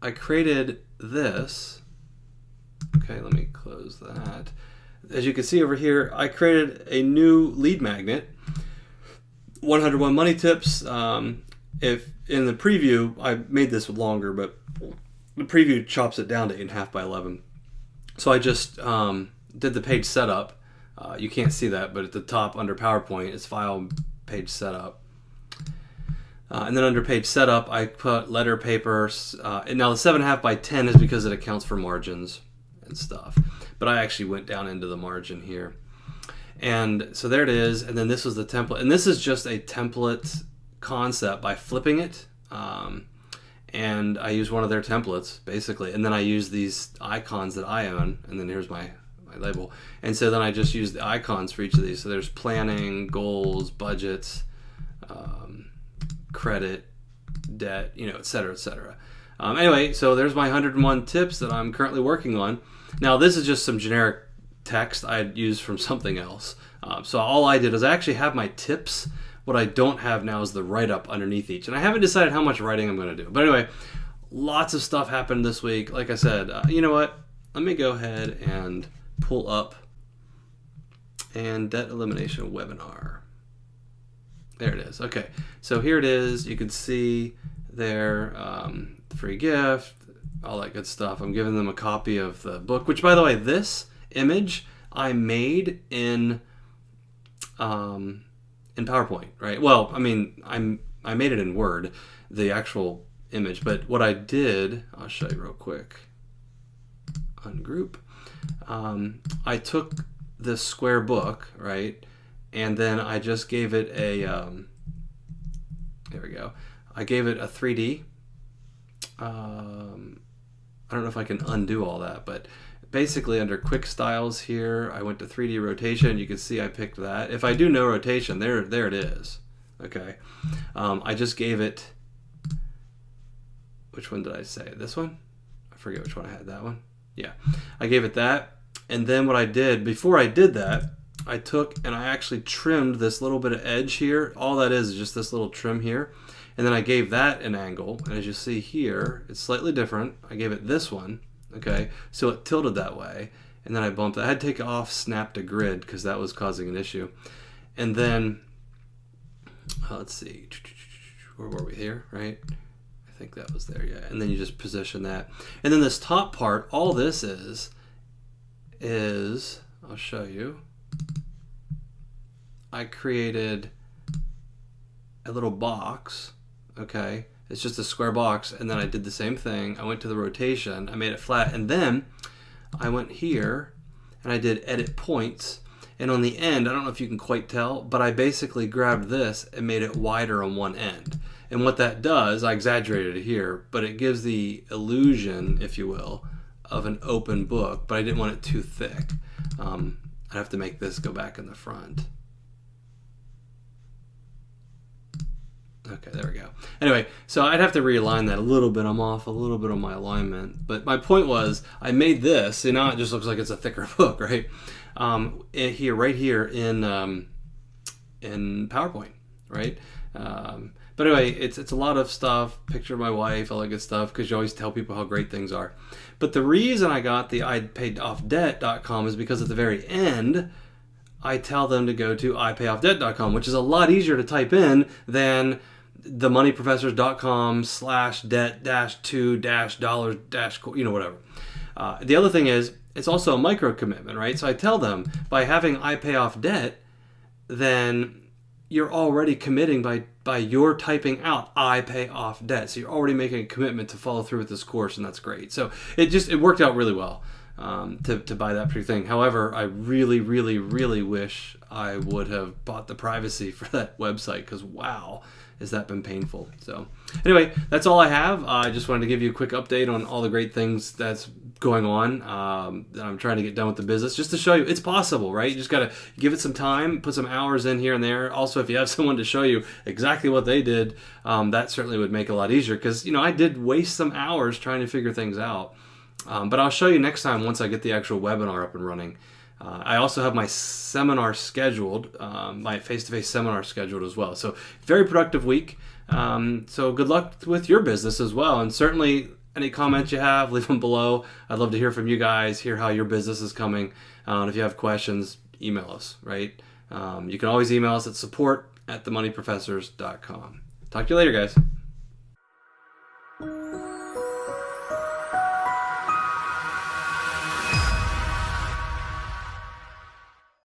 I created this. Okay, let me close that. As you can see over here, I created a new lead magnet, 101 money tips. If in the preview, I made this longer, but the preview chops it down to 8.5 by 11. So I just did the page setup. You can't see that, but at the top under PowerPoint, it's file page setup. And then under page setup, I put letter papers. And now the 7.5 by 10 is because it accounts for margins and stuff. But I actually went down into the margin here. And so there it is. And then this was the template. And this is just a template concept by flipping it. And I use one of their templates, basically. And then I use these icons that I own. And then here's my label. And so then I just use the icons for each of these. So there's planning, goals, budgets, credit, debt, et cetera, et cetera. Anyway, so there's my 101 tips that I'm currently working on. Now, this is just some generic text I had used from something else. So all I did is I actually have my tips. What I don't have now is the write-up underneath each. And I haven't decided how much writing I'm going to do. But anyway, lots of stuff happened this week. Like I said, you know what? Let me go ahead and pull up and debt elimination webinar. There it is. Okay, so here it is. You can see there, free gift, all that good stuff. I'm giving them a copy of the book, which, by the way, this image I made in PowerPoint, right? Well, I mean, I made it in Word, the actual image, but what I did, I'll show you real quick. Ungroup. I took this square book, right? And then I just gave it a, there we go. I gave it a 3D. I don't know if I can undo all that, but basically under quick styles here, I went to 3D rotation. You can see I picked that. If I do no rotation, there it is. Okay. I just gave it, which one did I say? This one? I forget which one I had, that one. Yeah. I gave it that. And then what I did, before I did that, I took and I actually trimmed this little bit of edge here. All that is just this little trim here. And then I gave that an angle. And as you see here, it's slightly different. I gave it this one. Okay, so it tilted that way. And then I bumped it. I had to take off snap to grid because that was causing an issue. And then, let's see, where were we here, right? I think that was there, yeah. And then you just position that. And then this top part, all this is, I'll show you. I created a little box, okay? It's just a square box, and then I did the same thing. I went to the rotation, I made it flat, and then I went here, and I did edit points, and on the end, I don't know if you can quite tell, but I basically grabbed this and made it wider on one end. And what that does, I exaggerated it here, but it gives the illusion, if you will, of an open book, but I didn't want it too thick. I'd have to make this go back in the front. Okay, there we go. Anyway, so I'd have to realign that a little bit. I'm off a little bit on my alignment. But my point was, I made this, and now it just looks like it's a thicker book, right? Right here in PowerPoint, right? But anyway, it's a lot of stuff, picture of my wife, all that good stuff, because you always tell people how great things are. But the reason I got the ipayoffdebt.com is because at the very end, I tell them to go to ipayoffdebt.com, which is a lot easier to type in than themoneyprofessors.com/debt-to-$, whatever. The other thing is, it's also a micro commitment, right? So I tell them, by having iPayOffDebt, then you're already committing by your typing out iPayOffDebt. So you're already making a commitment to follow through with this course, and that's great. So it worked out really well to buy that pretty thing. However, I really, really, really wish I would have bought the privacy for that website, because wow, has that been painful. So anyway, that's all I have. I just wanted to give you a quick update on all the great things that's going on that I'm trying to get done with the business, just to show you it's possible, right? You just got to give it some time, put some hours in here and there. Also, if you have someone to show you exactly what they did, that certainly would make it a lot easier, because I did waste some hours trying to figure things out. But I'll show you next time once I get the actual webinar up and running. I also have my seminar scheduled, my face-to-face seminar scheduled as well. So very productive week. So good luck with your business as well. And certainly, Any comments you have, leave them below. I'd love to hear from you guys, hear how your business is coming. And if you have questions, email us, right? You can always email us at support@themoneyprofessors.com. Talk to you later, guys.